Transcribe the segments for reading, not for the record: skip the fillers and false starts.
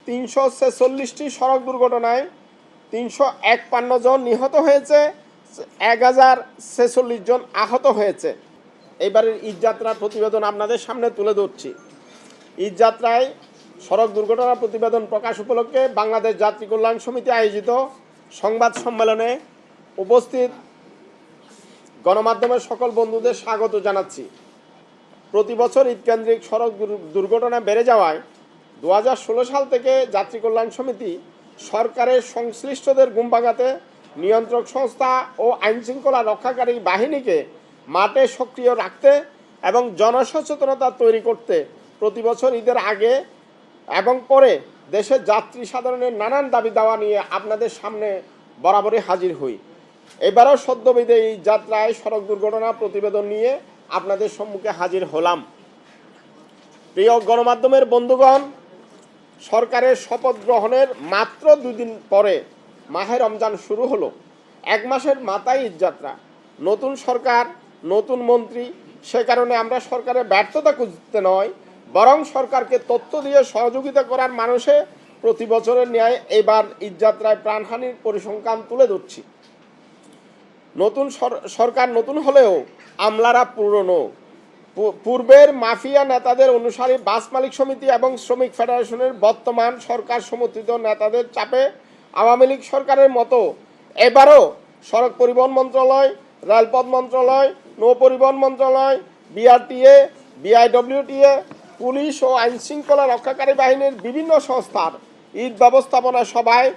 346টি সড়ক দুর্ঘটনায় 351 জন নিহত হয়েছে, 1046 জন আহত হয়েছে। এবারের ঈদযাত্রার প্রতিবেদন আপনাদের সামনে তুলে ধরছি। ঈদযাত্রায় সড়ক দুর্ঘটনা প্রতিবেদন প্রকাশ উপলক্ষে বাংলাদেশ যাত্রী কল্যাণ সমিতি আয়োজিত সংবাদ সম্মেলনে উপস্থিত গণমাধ্যমের সকল বন্ধুদের স্বাগত জানাচ্ছি। প্রতি বছর ঈদকেন্দ্রিক সড়ক দুর্ঘটনা বেড়ে যাওয়ায় 2016 সাল থেকে যাত্রী কল্যাণ সমিতি সরকারের সংশ্লিষ্টদের ঘুম ভাঙাতে নিয়ন্ত্রক সংস্থা ও আইনশৃঙ্খলা রক্ষাকারী বাহিনীকে মাঠে সক্রিয় রাখতে এবং জনসচেতনতা তৈরি করতে প্রতি বছর ঈদের আগে এবং পরে দেশের যাত্রী সাধারণের নানান দাবি দাওয়া নিয়ে আপনাদের সামনে বরাবরই হাজির হই। এবারও সদ্যবিদে এই যাত্রায় সড়ক দুর্ঘটনা প্রতিবেদন নিয়ে আপনাদের সম্মুখে হাজির হলাম। প্রিয় গণমাধ্যমের বন্ধুগণ, সরকারের শপথ গ্রহণের মাত্র 2 দিন পরে মাহে রমজান শুরু হলো। 1 মাসের মাথায় ঈদযাত্রা, নতুন সরকার, নতুন মন্ত্রী। সে কারণে আমরা সরকারের ব্যর্থতা খুঁজতে নয়, বরং সরকারকে তথ্য দিয়ে সহযোগিতা করার মানুষে প্রতি বছরের ন্যায় এবার ঈদযাত্রায় প্রাণহানির পরিসংখ্যান তুলে ধরছি। নতুন সরকার নতুন হলেও আমলারা পুরনো। পূর্বের মাফিয়া নেতাদের অনুসারী বাস মালিক সমিতি এবং শ্রমিক ফেডারেশনের বর্তমান সরকার সমর্থিত নেতাদের চাপে আওয়ামী লীগ সরকারের মতো এবারও সড়ক পরিবহন মন্ত্রণালয়, রেলপথ মন্ত্রণালয়, নৌ পরিবহন মন্ত্রণালয়, বিআরটিএ, বিআইডব্লিউটিএ, পুলিশ ও আইনশৃঙ্খলা রক্ষাকারী বাহিনীর বিভিন্ন সংস্থার ঈদ ব্যবস্থাপনা সভায়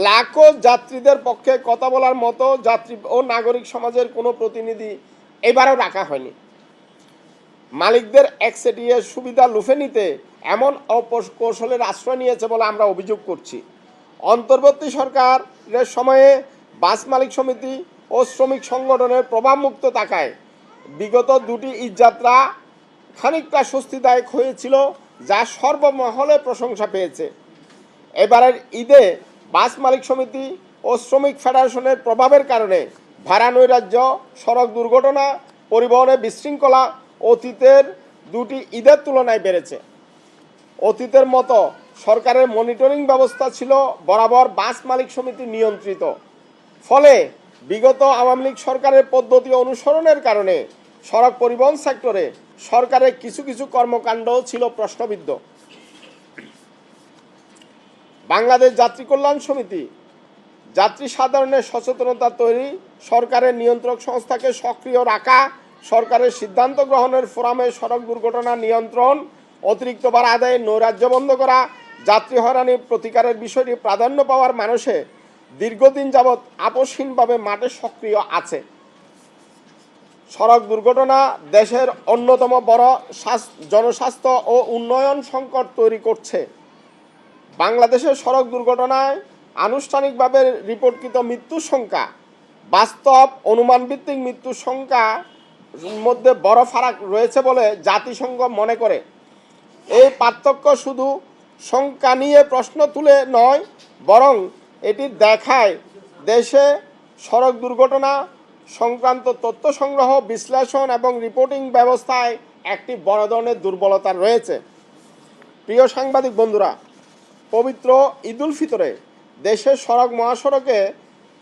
লাখো যাত্রীদের পক্ষে কথা বলার মতো যাত্রী ও নাগরিক সমাজের কোনো প্রতিনিধি এবারও রাখা হয়নি। মালিকদের একচেটিয়া সুবিধা লুফে নিতে এমন অপকৌশলের আশ্রয় নিয়েছে বলে আমরা অভিযোগ করছি। অন্তর্বর্তী সরকারের সময়ে বাস মালিক সমিতি ও শ্রমিক সংগঠনের প্রভাবমুক্ত থাকায় বিগত 2টি ঈদযাত্রা খানিকটা স্বস্তিদায়ক হয়েছিল, যা সর্বমহলে প্রশংসা পেয়েছে। এবারের ঈদে বাস মালিক সমিতি ও শ্রমিক ফেডারেশনের প্রভাবের কারণে ভাড়া নৈরাজ্য, সড়ক দুর্ঘটনা, পরিবহনে বিশৃঙ্খলা অতীতের 2টি ঈদের তুলনায় বেড়েছে। অতীতের মতো সরকারের মনিটরিং ব্যবস্থা ছিল বরাবর বাস মালিক সমিতি নিয়ন্ত্রিত। ফলে বিগত আওয়ামী লীগ সরকারের পদ্ধতি অনুসরণের কারণে সড়ক পরিবহন সেক্টরে সরকারের কিছু কিছু কর্মকাণ্ড ছিল প্রশ্নবিদ্ধ। বাংলাদেশ যাত্রী কল্যাণ সমিতি যাত্রী সাধারণের সচেতনতা তৈরি, সরকারের নিয়ন্ত্রক সংস্থাকে সক্রিয় রাখা, সরকারের সিদ্ধান্ত গ্রহণের ফোরামে সড়ক দুর্ঘটনা নিয়ন্ত্রণ, অতিরিক্ত ভাড়া আদায়ে নৈরাজ্য বন্ধ করা, যাত্রী হয়রানির প্রতিকারের বিষয়টি প্রাধান্য পাওয়ার মানুষে দীর্ঘদিন যাবৎ আপোষহীনভাবে মাঠে সক্রিয় আছে। সড়ক দুর্ঘটনা দেশের অন্যতম বড় জনস্বাস্থ্য ও উন্নয়ন সংকট তৈরি করছে। বাংলাদেশের সড়ক দুর্ঘটনায় আনুষ্ঠানিকভাবে রিপোর্টকৃত মৃত্যুর সংখ্যা বাস্তব অনুমানভিত্তিক মৃত্যুর সংখ্যার মধ্যে বড় ফারাক রয়েছে বলে জাতিসংঘ মনে করে। এই পার্থক্য শুধু সংখ্যা নিয়ে প্রশ্ন তুলে নয়, বরং এটি দেখায় দেশে সড়ক দুর্ঘটনা সংক্রান্ত তথ্য সংগ্রহ, বিশ্লেষণ এবং রিপোর্টিং ব্যবস্থায় একটি বড় ধরনের দুর্বলতা রয়েছে। প্রিয় সাংবাদিক বন্ধুরা, পবিত্র ঈদুল ফিতরে দেশের সড়ক মহাসড়কে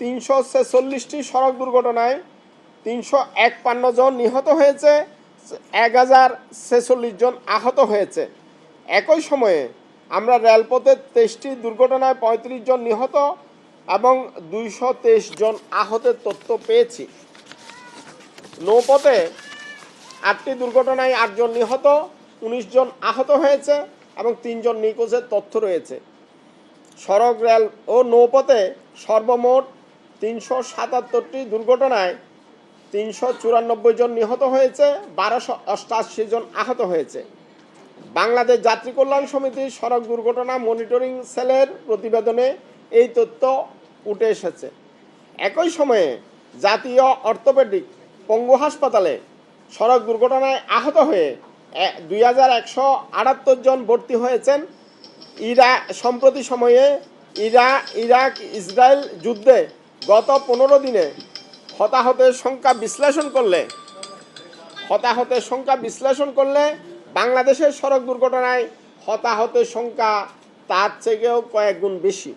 346টি সড়ক দুর্ঘটনায় 351 জন নিহত হয়েছে, 1046 জন আহত হয়েছে। একই সময়ে আমরা রেলপথে 23টি দুর্ঘটনায় 35 জন নিহত এবং 223 জন আহতের তথ্য পেয়েছি। নৌপথে 8টি দুর্ঘটনায় 8 জন নিহত, 19 জন আহত হয়েছে এবং 3 জন নিখোঁজের তথ্য রয়েছে। সড়ক, রেল ও নৌপথে সর্বমোট 377টি দুর্ঘটনায় 394 জন নিহত হয়েছে, 1288 জন আহত হয়েছে। বাংলাদেশ যাত্রী কল্যাণ সমিতির সড়ক দুর্ঘটনা মনিটরিং সেলের প্রতিবেদনে এই তথ্য উঠে এসেছে। একই সময়ে জাতীয় অর্থোপেডিক পঙ্গু হাসপাতালে সড়ক দুর্ঘটনায় আহত হয়ে 2178 জন ভর্তি হয়েছেন। সম্প্রতি সময়ে ইরাক ইসরায়েল যুদ্ধে গত 15 দিনে হতাহতের সংখ্যা বিশ্লেষণ করলে বাংলাদেশের সড়ক দুর্ঘটনায় হতাহতের সংখ্যা তার থেকেও কয়েক গুণ বেশি।